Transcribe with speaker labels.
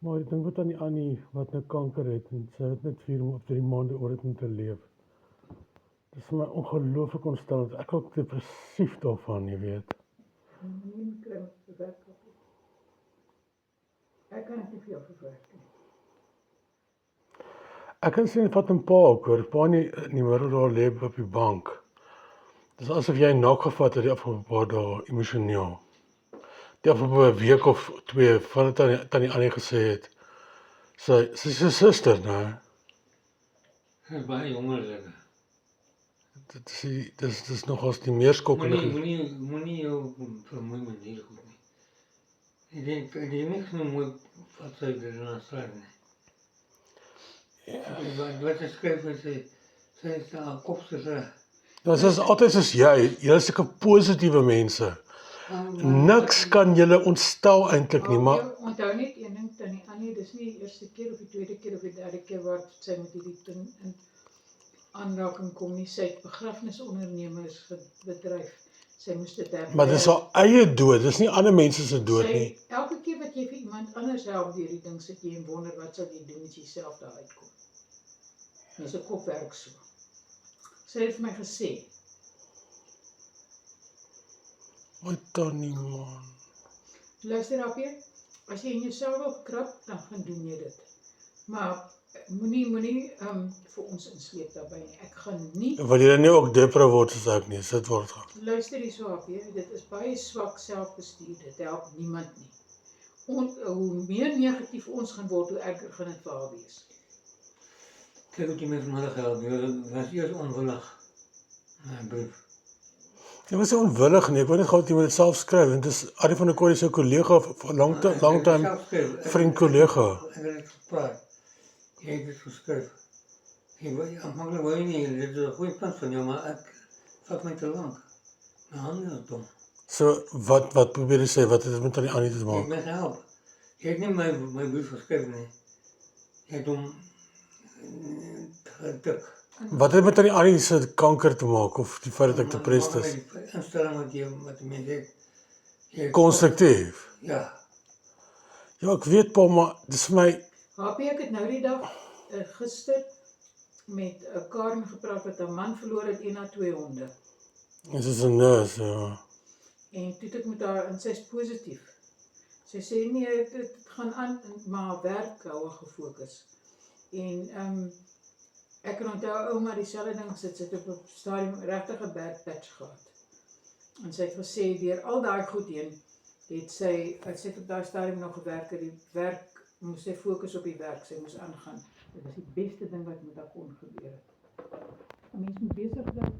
Speaker 1: Maar ek dink wat aan die Annie wat nou kanker het en sy het net 4 of 3 maande oor dit om te leef. Dit is vir my ongelooflik ontstellend. Ek ook depressief daarvan, jy weet.
Speaker 2: Ek kan dit nie vir jou verwerk nie.
Speaker 1: Ek kan sien wat 'n pa ook hoor. Pa nie middag daar lê op die bank. Dis asof jy nog gevat het die afgelope paar dae emosioneel. Die afgelope week of 2 voordat tannie Annie gesê het. Sy is 'n suster, nou.
Speaker 3: Sy is baie jonger as ek.
Speaker 1: Dit is nogals die meer skokkende.
Speaker 3: Moenie jou vermoei met hierdie goed nie. Ek dink jy niks nou mooi wat sy dit na skryf nie. Wat sy skryf is sy is haar kop se.
Speaker 1: Dit is altyd soos jy is sulke positiewe mense. Niks kan julle ontstel eintlik nie, maar
Speaker 2: Onthou net een ding, tannie Annie, dis nie die eerste keer of die tweede keer of die derde keer waar sy met hierdie ding in aanraking kom nie. Sy het begrafnisondernemers bedryf. Sy moes dit herberg.
Speaker 1: maar dis haar eie dood, dis nie ander mense se dood nie.
Speaker 2: Elke keer wat jy vir iemand anders help deur die ding, sit jy en wonder wat sal jy doen as jy self daar uitkom. Dis 'n kopwerk so. Sy het vir my gesê,
Speaker 1: Wat tannie man.
Speaker 2: luister Rappie, as jy in jouself wil krap, dan gaan doen jy dit. Maar moenie vir ons insleep daarbey nie. Ek gaan nie,
Speaker 1: Wil jy nie ook depre word soos ek nie, sit word gaan.
Speaker 2: luister hierso Rappie, dit is baie swak selfbestuur, dit help niemand nie. Hoe meer negatief ons gaan word, hoe erger gaan dit vir haar wees.
Speaker 3: Kyk wat jy my vanmiddag help, jy was eers onwillig. My brief.
Speaker 1: Jy was nie onwillig nie, ek wou net gou dat jy moet dit self skryf, en dit is Arie van der Kooi se kollega, long-time vriend kollega.
Speaker 3: Ek het dit gepraat. Jy het dit geskryf. Aanvankelijk wou jy nie, dit is 'n goeie punt van jou, maar ek vat my te lank. My hande is dom.
Speaker 1: So, wat probeer jy sê, wat het dit met tannie Annie te
Speaker 3: Jy
Speaker 1: maak?
Speaker 3: het my gehelp. Jy het nie my brief geskryf nie. Jy het hom getik.
Speaker 1: Wat het met tannie Annie se kanker te maak, of die feit dat ek depressed is?
Speaker 3: Die instelling wat die mens het.
Speaker 1: Konstruktief.
Speaker 3: Ja.
Speaker 1: Ja, ek weet pa, maar dis vir my,
Speaker 2: Happie, ek het nou die dag, gister, met Karen gepraat wat haar man verloor het, 1 na 2 honde.
Speaker 1: dit is 'n nurse, ja.
Speaker 2: En toe het ek met haar, en sy is positief. Sy sê nee, dit gaan aan, maar haar werk hou haar gefokus. En ek kan onthou ouma dieselfde ding gesit, sy het op 'n stadium regtig 'n bad patch gehad. En sy het gesê, deur al daai goed heen, het sy op daai stadium nog gewerk, die werk, moes sy fokus op die werk, sy moes aangaan. Dit was die beste ding wat met haar kon gebeur het. 'n Mens moet besig bly